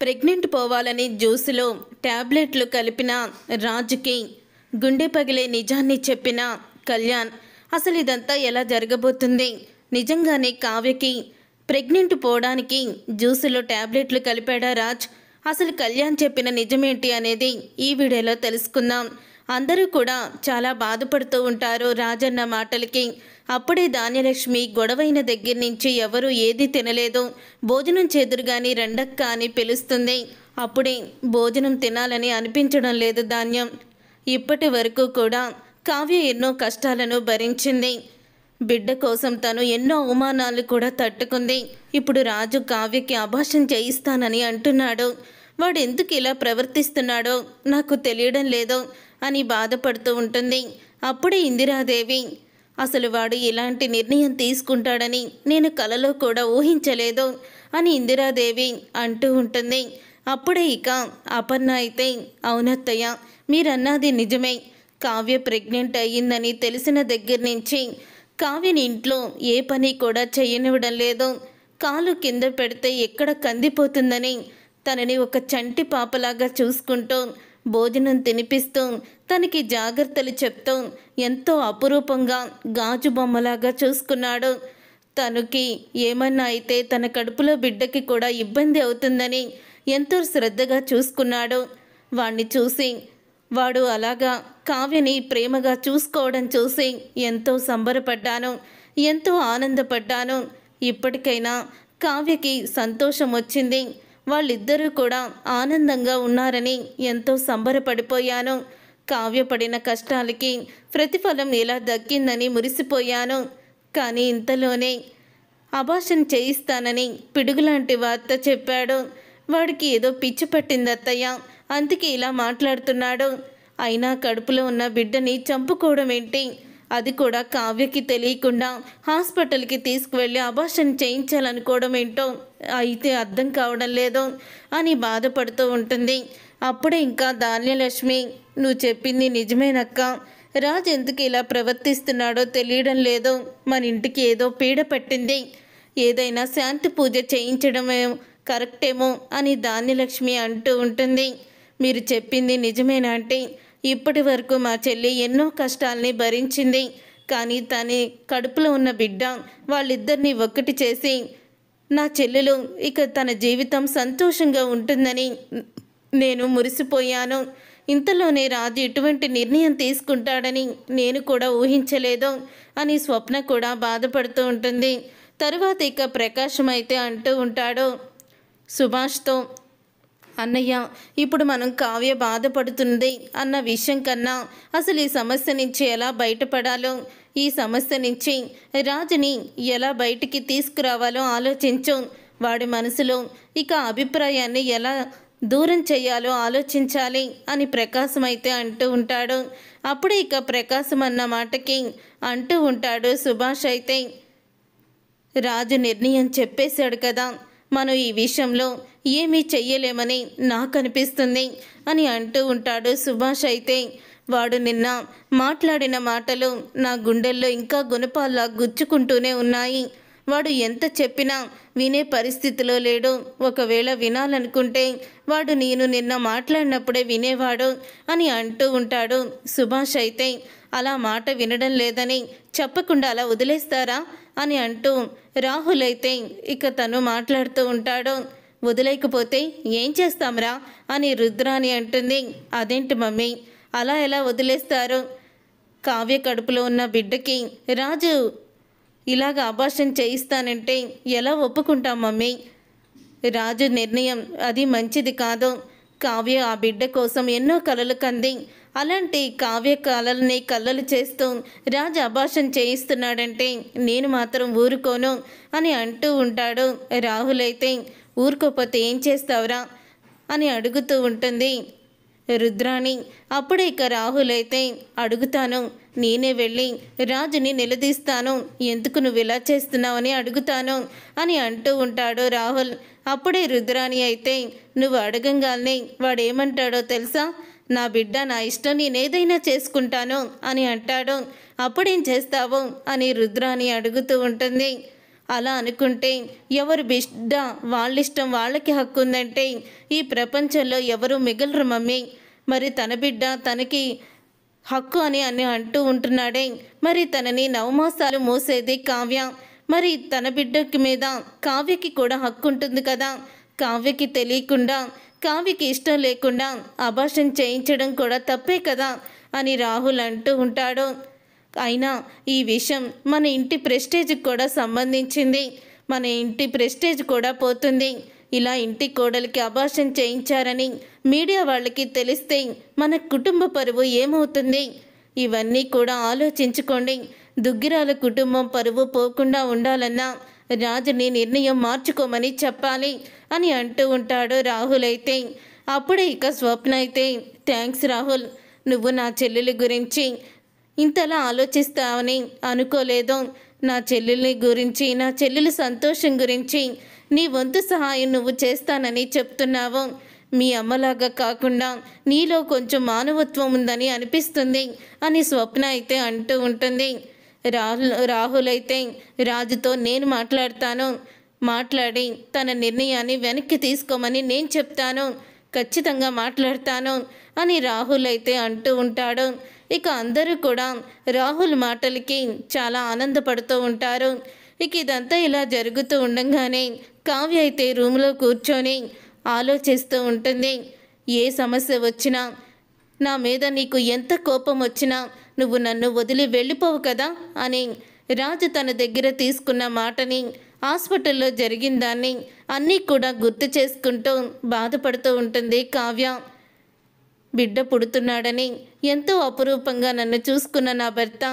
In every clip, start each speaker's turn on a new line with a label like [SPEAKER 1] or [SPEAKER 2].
[SPEAKER 1] Pregnant పోవాలని జ్యూసులో టాబ్లెట్లు కలిపిన రాజుకి గుండె పగిలే నిజాన్ని చెప్పిన కళ్యాణ్. అసలు ఇదంతా ఎలా జరగబోతుంది? నిజంగానే కావ్యకి ప్రెగ్నెంట్ పోవడానికి జ్యూసులో టాబ్లెట్లు కలిపాడా రాజ్? అసలు కళ్యాణ్ చెప్పిన నిజమేంటి అనేది ఈ వీడియోలో తెలుసుకుందాం. అందరూ కూడా చాలా బాధపడుతూ ఉంటారు రాజన్న మాటలకి. అప్పుడే ధాన్యలక్ష్మి గొడవైన దగ్గర నుంచి ఎవరు ఏది తినలేదు, భోజనం చేదురుగాని రెండక్క అని పిలుస్తుంది. అప్పుడే భోజనం తినాలని అనిపించడం లేదు ధాన్యం. ఇప్పటి వరకు కూడా కావ్య ఎన్నో కష్టాలను భరించింది. బిడ్డ కోసం తను ఎన్నో అవమానాలు కూడా తట్టుకుంది. ఇప్పుడు రాజు కావ్యకి అభాషణ చేయిస్తానని అంటున్నాడు. వాడు ఎందుకు ఇలా ప్రవర్తిస్తున్నాడో నాకు తెలియడం లేదో అని బాధపడుతూ ఉంటుంది. అప్పుడే ఇందిరాదేవి, అసలు వాడు ఇలాంటి నిర్ణయం తీసుకుంటాడని నేను కలలో కూడా ఊహించలేదు అని ఇందిరాదేవి అంటూ ఉంటుంది. అప్పుడే ఇక అపర్ణ అయితే, అవునత్తయ్య మీరన్నది నిజమే, కావ్య ప్రెగ్నెంట్ అయ్యిందని తెలిసిన దగ్గర నుంచి కావ్యని ఇంట్లో ఏ పని కూడా చేయనివ్వడం లేదు. కాలు కింద పెడితే ఎక్కడ కందిపోతుందని తనని ఒక చంటి పాపలాగా చూసుకుంటూ, భోజనం తినిపిస్తూ, తనకి జాగ్రత్తలు చెప్తూ ఎంతో అపురూపంగా గాజు బొమ్మలాగా చూసుకున్నాడు. తనకి ఏమన్నా అయితే తన కడుపులో బిడ్డకి కూడా ఇబ్బంది అవుతుందని ఎంతో శ్రద్ధగా చూసుకున్నాడు. వాణ్ణి చూసి, వాడు అలాగా కావ్యని ప్రేమగా చూసుకోవడం చూసి ఎంతో సంబరపడ్డాను, ఎంతో ఆనందపడ్డాను. ఇప్పటికైనా కావ్యకి సంతోషం వచ్చింది, వాళ్ళిద్దరూ కూడా ఆనందంగా ఉన్నారని ఎంతో సంబరపడిపోయాను. కావ్య పడిన కష్టాలకి ప్రతిఫలం ఎలా దక్కిందని మురిసిపోయాను. కానీ ఇంతలోనే అభాషణ చేయిస్తానని పిడుగులాంటి వార్త చెప్పాడు. వాడికి ఏదో పిచ్చి పట్టింది అత్తయ్య, అందుకే ఇలా మాట్లాడుతున్నాడు. అయినా కడుపులో ఉన్న బిడ్డని చంపుకోవడం ఏంటి, అది కూడా కావ్యకి తెలియకుండా హాస్పిటల్కి తీసుకువెళ్ళి అభాషణ చేయించాలనుకోవడం ఏంటో అయితే అర్థం కావడం లేదు అని బాధపడుతూ ఉంటుంది. అప్పుడే ఇంకా ధాన్యలక్ష్మి, నువ్వు చెప్పింది నిజమేనక్క, రాజు ఎందుకు ఇలా ప్రవర్తిస్తున్నాడో తెలియడం లేదు, మన ఇంటికి ఏదో పీడ పట్టింది, ఏదైనా శాంతి పూజ చేయించడమే కరెక్టేమో అని ధాన్యలక్ష్మి అంటూ ఉంటుంది. మీరు చెప్పింది నిజమేనా అంటే, ఇప్పటి వరకు మా చెల్లి ఎన్నో కష్టాలని భరించింది, కానీ తన కడుపులో ఉన్న బిడ్డ వాళ్ళిద్దరినీ ఒక్కటి చేసి నా చెల్లెలు ఇక తన జీవితం సంతోషంగా ఉంటుందని నేను మురిసిపోయాను. ఇంతలోనే రాజు ఇటువంటి నిర్ణయం తీసుకుంటాడని నేను కూడా ఊహించలేదు అని స్వప్న కూడా బాధపడుతూ ఉంటుంది. తరువాత ఇక ప్రకాశం అయితే అంటూ ఉంటాడు సుభాష్తో, అన్నయ్య ఇప్పుడు మనం కావ్య బాధపడుతుంది అన్న విషయం కన్నా అసలు ఈ సమస్య నుంచి ఎలా బయటపడాలో, ఈ సమస్య నుంచి రాజుని ఎలా బయటికి తీసుకురావాలో ఆలోచించు. వాడి మనసులో ఇక అభిప్రాయాన్ని ఎలా దూరం చేయాలో ఆలోచించాలి అని ప్రకాశం అయితే అంటూ ఉంటాడు. అప్పుడే ఇక ప్రకాశం అన్న మాటకి అంటూ ఉంటాడు సుభాష్ అయితే, రాజు నిర్ణయం చెప్పేశాడు కదా, మనం ఈ విషయంలో ఏమీ చెయ్యలేమని నాకు అనిపిస్తుంది అని అంటూ ఉంటాడు సుభాష్ అయితే. వాడు నిన్న మాట్లాడిన మాటలు నా గుండెల్లో ఇంకా గుణపాల్లా గుచ్చుకుంటూనే ఉన్నాయి. వాడు ఎంత చెప్పినా వినే పరిస్థితిలో లేడు. ఒకవేళ వినాలనుకుంటే వాడు నేను నిన్న మాట్లాడినప్పుడే వినేవాడు అని అంటూ ఉంటాడు సుభాష్ అయితే. అలా మాట వినడం లేదని చెప్పకుండా అలా వదిలేస్తారా అని అంటూ రాహుల్ అయితే ఇక తను మాట్లాడుతూ ఉంటాడు. వదిలేకపోతే ఏం చేస్తాంరా అని రుద్రాని అంటుంది. అదేంటి మమ్మీ, అలా ఎలా వదిలేస్తారు? కావ్య కడుపులో ఉన్న బిడ్డకి రాజు ఇలాగ అభాషణ చేయిస్తానంటే ఎలా ఒప్పుకుంటాం మమ్మీ? రాజు నిర్ణయం అది మంచిది కాదు. కావ్య ఆ బిడ్డ కోసం ఎన్నో కలలు కంది, అలాంటి కావ్య కలల్ని కళ్ళలు చేస్తూ రాజు అభాషణ చేయిస్తున్నాడంటే నేను మాత్రం ఊరుకోను అని అంటూ ఉంటాడు. రాహుల్ అయితే, ఊరుకోపోతే ఏం చేస్తావురా అని అడుగుతూ ఉంటుంది రుద్రాణి. అప్పుడే ఇక రాహుల్ అయితే, అడుగుతాను, నేనే వెళ్ళి రాజుని నిలదీస్తాను, ఎందుకు నువ్వు ఇలా చేస్తున్నావని అడుగుతాను అని అంటూ ఉంటాడు రాహుల్. అప్పుడే రుద్రాణి అయితే, నువ్వు అడగంగానే వాడేమంటాడో తెలుసా, నా బిడ్డ నా ఇష్టం, నేనేదైనా చేసుకుంటాను అని అంటాడు. అప్పుడేం చేస్తావు అని రుద్రాణి అడుగుతూ ఉంటుంది. అలా అనుకుంటే ఎవరు బిడ్డ వాళ్ళిష్టం వాళ్ళకి హక్కు ఉందంటే ఈ ప్రపంచంలో ఎవరు మిగలరు మమ్మీ. మరి తన బిడ్డ తనకి హక్కు అని అంటూ ఉంటున్నాడే, మరి తనని నవమాసాలు మోసేది కావ్య. మరి తన బిడ్డకి మీద కావ్యకి కూడా హక్కు ఉంటుంది కదా. కావ్యకి తెలియకుండా, కావ్యకి ఇష్టం లేకుండా అబార్షన్ చేయించడం కూడా తప్పే కదా అని రాహుల్ అంటూ ఉంటాడు. అయినా ఈ విషయం మన ఇంటి ప్రెస్టేజ్కి కూడా సంబంధించింది. మన ఇంటి ప్రెస్టేజ్ కూడా పోతుంది. ఇలా ఇంటి కోడలికి అబార్షన్ చేయించారని మీడియా వాళ్ళకి తెలిస్తే మన కుటుంబ పరువు ఏమవుతుంది? ఇవన్నీ కూడా ఆలోచించుకోండి. దుగ్గిరాల కుటుంబం పరువు పోకుండా ఉండాలన్నా రాజుని నిర్ణయం మార్చుకోమని చెప్పాలి అని అంటూ ఉంటాడు రాహుల్. అయితే అప్పుడే ఇక స్వప్న అయితే, థ్యాంక్స్ రాహుల్, నువ్వు నా చెల్లెలి గురించి ఇంతలా ఆలోచిస్తావని అనుకోలేదు. నా చెల్లెలి గురించి, నా చెల్లెలి సంతోషం గురించి నీ వంతు సహాయం నువ్వు చేస్తానని చెప్తున్నావు. మీ అమ్మలాగా కాకుండా నీలో కొంచెం మానవత్వం ఉందని అనిపిస్తుంది అని స్వప్న అయితే అంటూ ఉంటుంది. రాహుల్ అయితే, రాజుతో నేను మాట్లాడతాను, మాట్లాడి తన నిర్ణయాన్ని వెనక్కి తీసుకోమని నేను చెప్తాను, ఖచ్చితంగా మాట్లాడతాను అని రాహుల్ అయితే అంటూ ఉంటాడు. ఇక అందరూ కూడా రాహుల్ మాటలకి చాలా ఆనందపడుతూ ఉంటారు. ఇక ఇదంతా ఇలా జరుగుతూ ఉండగానే కావ్య అయితే రూమ్లో కూర్చొని ఆలోచిస్తూ ఉంటుంది. ఏ సమస్య వచ్చినా, నా మీద నీకు ఎంత కోపం వచ్చినా నువ్వు నన్ను వదిలి వెళ్ళిపోవు కదా అని రాజు తన దగ్గర తీసుకున్న మాటని, హాస్పిటల్లో జరిగిన దాన్ని అన్నీ కూడా గుర్తు చేసుకుంటూ బాధపడుతూ ఉంటుంది కావ్య. బిడ్డ పుడుతున్నాడని ఎంతో అపురూపంగా నన్ను చూసుకున్న నా భర్త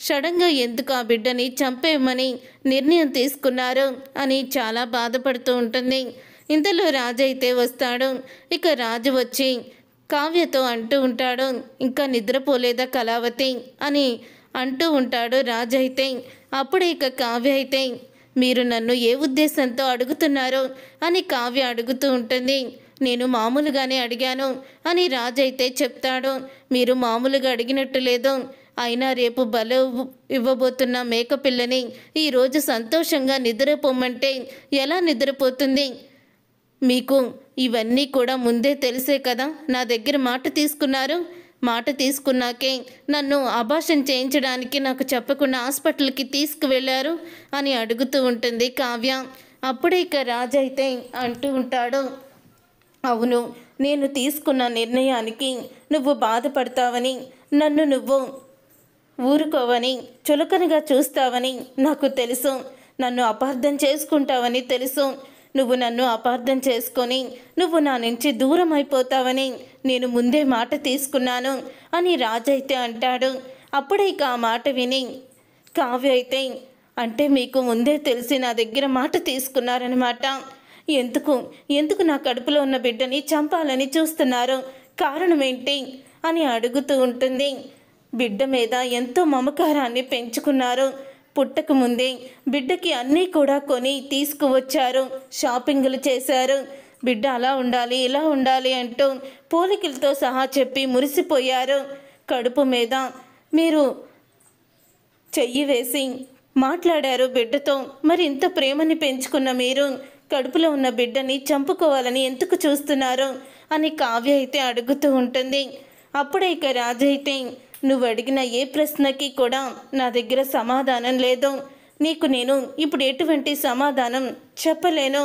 [SPEAKER 1] సడన్గా ఎందుకు ఆ బిడ్డని చంపేయమని నిర్ణయం తీసుకున్నారు అని చాలా బాధపడుతూ ఉంటుంది. ఇంతలో రాజు అయితే వస్తాడు. ఇక రాజు వచ్చి కావ్యతో అంటూ ఉంటాడు, ఇంకా నిద్రపోలేదా కళావతి అని అంటూ ఉంటాడు రాజు అయితే. అప్పుడే ఇక కావ్య అయితే, మీరు నన్ను ఏ ఉద్దేశంతో అడుగుతున్నారు అని కావ్య అడుగుతూ ఉంటుంది. నేను మామూలుగానే అడిగాను అని రాజు అయితే చెప్తాడు. మీరు మామూలుగా అడిగినట్టు లేదు. అయినా రేపు బల ఇవ్వబోతున్న మేకపిల్లని ఈరోజు సంతోషంగా నిద్రపోమంటే ఎలా నిద్రపోతుంది? మీకు ఇవన్నీ కూడా ముందే తెలిసే కదా నా దగ్గర మాట తీసుకున్నారు. మాట తీసుకున్నాకే నన్ను అబార్షన్ చేయించడానికి నాకు చెప్పకుండా హాస్పిటల్కి తీసుకువెళ్ళారు అని అడుగుతూ ఉంటుంది కావ్య. అప్పుడే ఇక రాజు అయితే అంటూ ఉంటాడు, అవును, నేను తీసుకున్న నిర్ణయానికి నువ్వు బాధపడతావని, నన్ను నువ్వు ఊరుకోవని, చులకనగా చూస్తావని నాకు తెలుసు. నన్ను అపార్థం చేసుకుంటావని తెలుసు. నువ్వు నన్ను అపార్థం చేసుకొని నువ్వు నా నుంచి దూరం అయిపోతావని నేను ముందే మాట తీసుకున్నాను అని రాజు అయితే అంటాడు. అప్పుడే ఇక ఆ మాట విని కావ్య అయితే, అంటే మీకు ముందే తెలిసి నా దగ్గర మాట తీసుకున్నారనమాట. ఎందుకు నా కడుపులో ఉన్న బిడ్డని చంపాలని చూస్తున్నారు? కారణం ఏంటి అని అడుగుతూ ఉంటుంది. బిడ్డ మీద ఎంతో మమకారాన్ని పెంచుకున్నారు. పుట్టక ముందే బిడ్డకి అన్నీ కూడా కొని తీసుకువచ్చారు, షాపింగ్లు చేశారు. బిడ్డ అలా ఉండాలి, ఇలా ఉండాలి అంటూ పోలికలతో సహా చెప్పి మురిసిపోయారు. కడుపు మీద మీరు చెయ్యి వేసి మాట్లాడారు బిడ్డతో. మరి ఇంత ప్రేమని పెంచుకున్న మీరు కడుపులో ఉన్న బిడ్డని చంపుకోవాలని ఎందుకు చూస్తున్నారు అని కావ్య అయితే అడుగుతూ ఉంటుంది. అప్పుడే ఇక రాజు అయితే, నువ్వు అడిగిన ఏ ప్రశ్నకి కూడా నా దగ్గర సమాధానం లేదు. నీకు నేను ఇప్పుడు ఎటువంటి సమాధానం చెప్పలేను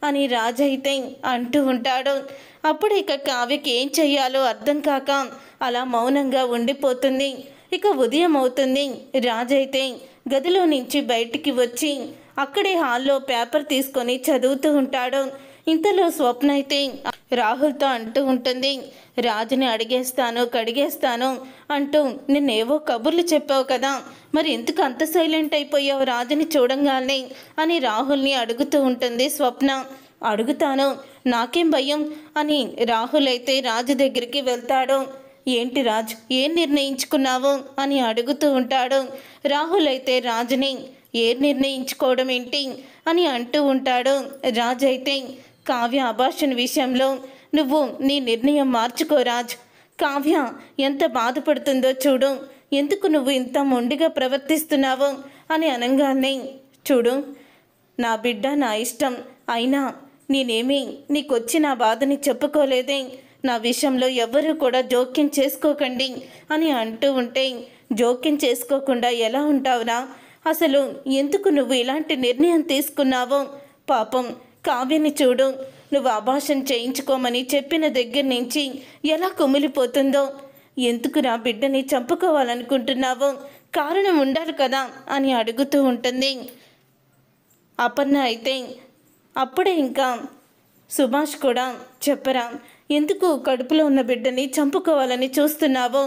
[SPEAKER 1] అని రాజు అయితే అంటూ ఉంటాడు. అప్పుడు ఇక కావ్యకి ఏం చెయ్యాలో అర్థం కాక అలా మౌనంగా ఉండిపోతుంది. ఇక ఉదయం అవుతుంది. రాజు అయితే గదిలో నుంచి బయటికి వచ్చి అక్కడే హాల్లో పేపర్ తీసుకొని చదువుతూ ఉంటాడు. ఇంతలో స్వప్న అయితే రాహుల్తో అంటూ ఉంటుంది, రాజుని అడిగేస్తాను, కడిగేస్తాను అంటూ నిన్నేవో కబుర్లు చెప్పావు కదా, మరి ఎందుకు అంత సైలెంట్ అయిపోయావు రాజుని చూడంగానే అని రాహుల్ని అడుగుతూ ఉంటుంది స్వప్న. అడుగుతాను, నాకేం భయం అని రాహుల్ అయితే రాజు దగ్గరికి వెళ్తాడు. ఏంటి రాజు, ఏం నిర్ణయించుకున్నావు అని అడుగుతూ ఉంటాడు. రాహుల్ అయితే రాజుని ఏం నిర్ణయించుకోవడం ఏంటి అని అంటూ ఉంటాడు. రాజు అయితే, కావ్య అబార్షన్ విషయంలో నువ్వు నీ నిర్ణయం మార్చుకో రాజ్. కావ్య ఎంత బాధపడుతుందో చూడు, ఎందుకు నువ్వు ఇంత మొండిగా ప్రవర్తిస్తున్నావు అని అనగానే, చూడు నా బిడ్డ నా ఇష్టం. అయినా నేనేమీ నీకొచ్చి నా బాధని చెప్పుకోలేదే. నా విషయంలో ఎవ్వరూ కూడా జోక్యం చేసుకోకండి అని అంటూ ఉంటే, జోక్యం చేసుకోకుండా ఎలా ఉంటావురా? అసలు ఎందుకు నువ్వు ఇలాంటి నిర్ణయం తీసుకున్నావో? పాపం కావ్యని చూడు, నువ్వు అబార్షన్ చేయించుకోమని చెప్పిన దగ్గర నుంచి ఎలా కుమిలిపోతుందో. ఎందుకు నా బిడ్డని చంపుకోవాలనుకుంటున్నావో? కారణం ఉండాలి కదా అని అడుగుతూ ఉంటుంది. అపర్ణ అయితే అప్పుడే ఇంకా సుభాష్ కూడా, చెప్పరా, ఎందుకు కడుపులో ఉన్న బిడ్డని చంపుకోవాలని చూస్తున్నావో?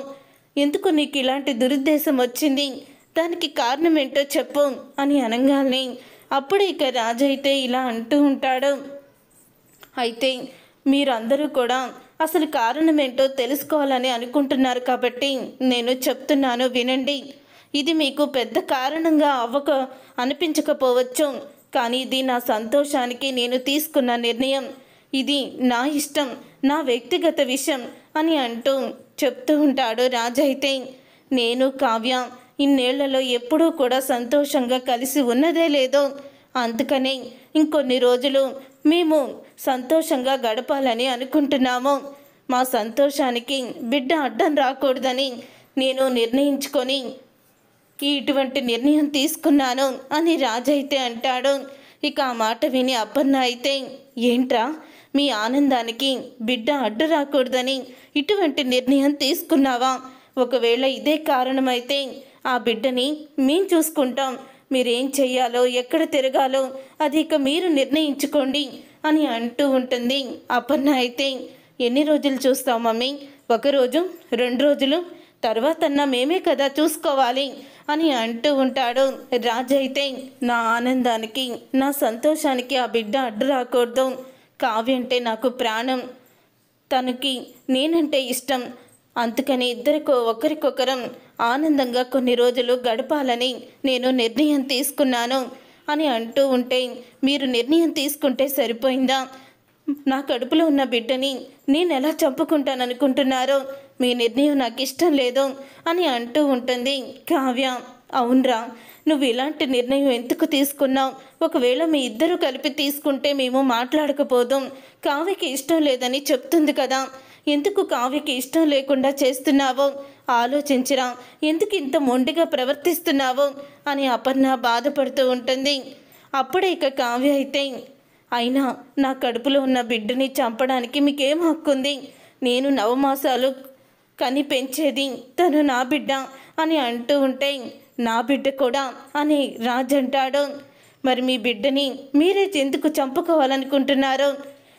[SPEAKER 1] ఎందుకు నీకు ఇలాంటి దురుద్దేశం వచ్చింది? దానికి కారణం ఏంటో చెప్పు అని అనగానే అప్పుడే ఇక రాజు అయితే ఇలా అంటూ ఉంటాడు. అయితే మీరందరూ కూడా అసలు కారణం ఏంటో తెలుసుకోవాలని అనుకుంటున్నారు కాబట్టి నేను చెప్తున్నాను వినండి. ఇది మీకు పెద్ద కారణంగా అనిపించకపోవచ్చు, కానీ ఇది నా సంతోషానికి నేను తీసుకున్న నిర్ణయం. ఇది నా ఇష్టం, నా వ్యక్తిగత విషయం అని అంటూ చెప్తూ ఉంటాడు రాజు అయితే. నేను కావ్య ఇన్నేళ్లలో ఎప్పుడూ కూడా సంతోషంగా కలిసి ఉన్నదే లేదో, అందుకనే ఇంకొన్ని రోజులు మేము సంతోషంగా గడపాలని అనుకుంటున్నాము. మా సంతోషానికి బిడ్డ అడ్డం రాకూడదని నేను నిర్ణయించుకొని ఇటువంటి నిర్ణయం తీసుకున్నాను అని రాజైతే అంటాడు. ఇక ఆ మాట విని అపర్ణ అయితే, ఏంట్రా, మీ ఆనందానికి బిడ్డ అడ్డు రాకూడదని ఇటువంటి నిర్ణయం తీసుకున్నావా? ఒకవేళ ఇదే కారణమైతే ఆ బిడ్డని మేం చూసుకుంటాం. మీరేం చెయ్యాలో, ఎక్కడ తిరగాలో అది ఇక మీరు నిర్ణయించుకోండి అని అంటూ ఉంటుంది. అపర్ణ అయితే, ఎన్ని రోజులు చూస్తాం మమ్మీ? 1 రోజు, 2 రోజులు, తర్వాతన్నా మేమే కదా చూసుకోవాలి అని అంటూ ఉంటాడు. రాజు అయితే, నా ఆనందానికి, నా సంతోషానికి ఆ బిడ్డ అడ్డు రాకూడదు. కావ్య అంటే నాకు ప్రాణం, తనకి నేనంటే ఇష్టం. అందుకని ఒకరికొకరం ఆనందంగా కొన్ని రోజులు గడపాలని నేను నిర్ణయం తీసుకున్నాను అని అంటూ ఉంటే, మీరు నిర్ణయం తీసుకుంటే సరిపోయిందా? నా కడుపులో ఉన్న బిడ్డని నేను ఎలా చంపుకుంటాననుకుంటున్నారో? మీ నిర్ణయం నాకు ఇష్టం లేదు అని అంటూ ఉంటుంది కావ్య. అవునరా, నువ్వు ఇలాంటి నిర్ణయం ఎందుకు తీసుకున్నావు? ఒకవేళ మీ ఇద్దరు కలిపి తీసుకుంటే మేము మాట్లాడకపోదాం. కావ్యకి ఇష్టం లేదని చెప్తుంది కదా, ఎందుకు కావ్యకి ఇష్టం లేకుండా చేస్తున్నావో ఆలోచించరా, ఎందుకు ఇంత మొండిగా ప్రవర్తిస్తున్నావో అని అపర్ణ బాధపడుతూ ఉంటుంది. అప్పుడే ఇక కావ్య అయితే, అయినా నా కడుపులో ఉన్న బిడ్డని చంపడానికి మీకేం హక్కుంది? నేను 9 మాసాలు కని పెంచేది తను నా బిడ్డ అని అంటూ ఉంటే, నా బిడ్డ కూడా అని రాజు అంటాడు. మరి మీ బిడ్డని మీరే ఎందుకు చంపుకోవాలనుకుంటున్నారో?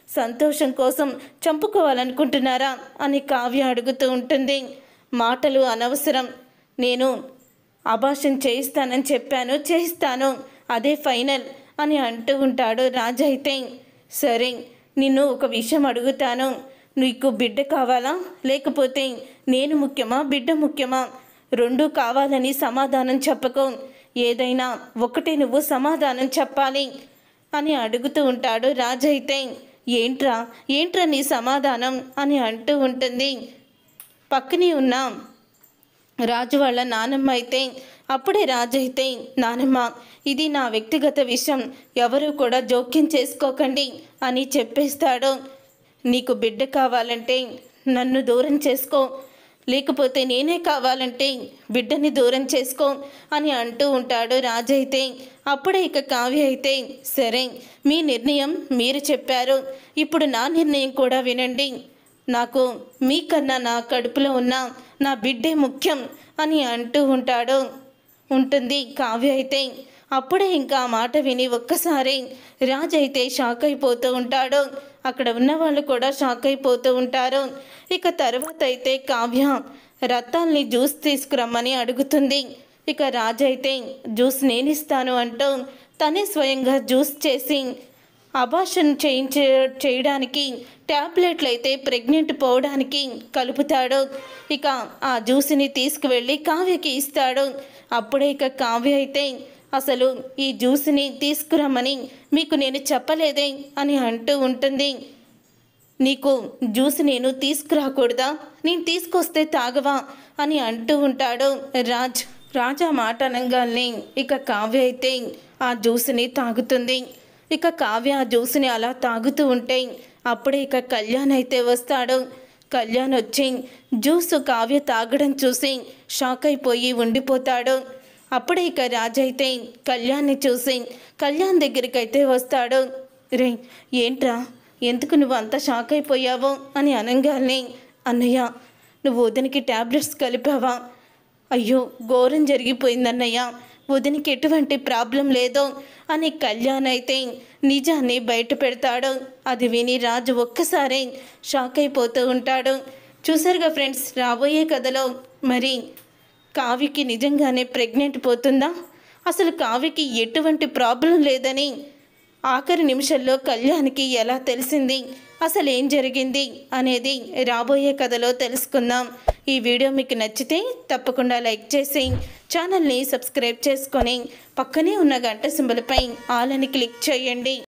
[SPEAKER 1] సంతోషం కోసం చంపుకోవాలనుకుంటున్నారా అని కావ్య అడుగుతూ ఉంటుంది. మాటలు అనవసరం, నేను అబార్షన్ చేయిస్తానని చెప్పాను, చేయిస్తాను, అదే ఫైనల్ అని అంటూ ఉంటాడు రాజు అయితే. సరే, నిన్ను ఒక విషయం అడుగుతాను, నీకు బిడ్డ కావాలా లేకపోతే నేను ముఖ్యమా, బిడ్డ ముఖ్యమా? 2 కావాలని సమాధానం చెప్పకు, ఏదైనా ఒకటి నువ్వు సమాధానం చెప్పాలి అని అడుగుతూ ఉంటాడు రాజు అయితే. ఏంట్రా నీ సమాధానం అని అంటూ ఉంటుంది. పక్కనే ఉన్న రాజు వాళ్ళ నానమ్మ అయితే, అప్పుడే రాజు అయితే, నానమ్మ, ఇది నా వ్యక్తిగత విషయం, ఎవరు కూడా జోక్యం చేసుకోకండి అని చెప్పేస్తాడు. నీకు బిడ్డ కావాలంటే నన్ను దూరం చేసుకో, లేకపోతే నేనే కావాలంటే బిడ్డని దూరం చేసుకో అని అంటూ ఉంటాడు రాజు అయితే. అప్పుడే ఇక కావ్య అయితే, సరే, మీ నిర్ణయం మీరు చెప్పారు, ఇప్పుడు నా నిర్ణయం కూడా వినండి. నాకు మీకన్నా నా కడుపులో ఉన్న నా బిడ్డే ముఖ్యం అని అంటూ ఉంటుంది కావ్య అయితే. అప్పుడే ఇంకా ఆ మాట విని ఒక్కసారి రాజు అయితే షాక్ అయిపోతూ ఉంటాడు. అక్కడ ఉన్న వాళ్ళు కూడా షాక్ అయిపోతూ ఉంటారు. ఇక తర్వాత అయితే కావ్య రత్తాల్ని జ్యూస్ తీసుకురమ్మని అడుగుతుంది. ఇక రాజు అయితే, జ్యూస్ నేనిస్తాను అంటూ తనే స్వయంగా జ్యూస్ చేసి అబార్షన్ చేయడానికి ట్యాబ్లెట్లు అయితే ప్రెగ్నెంట్ పోవడానికి కలుపుతాడు. ఇక ఆ జ్యూస్ని తీసుకువెళ్ళి కావ్యకి ఇస్తాడు. అప్పుడే ఇక కావ్య అయితే, అసలు ఈ జ్యూస్ని తీసుకురమ్మని మీకు నేను చెప్పలేదే అని అంటూ ఉంటుంది. నీకు జ్యూస్ నేను తీసుకురాకూడదా? నేను తీసుకొస్తే తాగవా అని అంటూ ఉంటాడు రాజా మాట అనగానే ఇక కావ్య అయితే, ఆ జ్యూస్ని తాగుతుంది. ఇక కావ్య ఆ జ్యూస్ని అలా తాగుతూ ఉంటే అప్పుడే ఇక కళ్యాణ్ అయితే వస్తాడు. కళ్యాణ్ వచ్చి జ్యూస్ కావ్య తాగడం చూసి షాక్ అయిపోయి ఉండిపోతాడు. అప్పుడే ఇక రాజైతే కళ్యాణ్ని చూసి కళ్యాణ్ దగ్గరికి అయితే వస్తాడు. రే ఏంట్రా, ఎందుకు నువ్వు అంత షాక్ అయిపోయావో అని అనగానే, అన్నయ్య నువ్వు వదినికి ట్యాబ్లెట్స్ కలిపావా? అయ్యో ఘోరం జరిగిపోయిందన్నయ్య, వదినికి ఎటువంటి ప్రాబ్లం లేదో అని కళ్యాణ్ అయితే నిజాన్ని బయట పెడతాడు. అది విని రాజు ఒక్కసారి షాక్ అయిపోతూ ఉంటాడు. చూసారుగా ఫ్రెండ్స్, రాబోయే కథలో మరి కావ్యకి నిజంగానే ప్రెగ్నెంట్ పోతుందా? అసలు కావ్యకి ఎటువంటి ప్రాబ్లం లేదని ఆఖరి నిమిషంలో కళ్యాణ్కి ఎలా తెలిసింది? అసలు ఏం జరిగింది అనేది రాబోయే కథలో తెలుసుకుందాం. ఈ వీడియో మీకు నచ్చితే తప్పకుండా లైక్ చేసి ఛానల్ని సబ్స్క్రైబ్ చేసుకొని పక్కనే ఉన్న గంట సింబల్పై ఆల్ అని క్లిక్ చేయండి.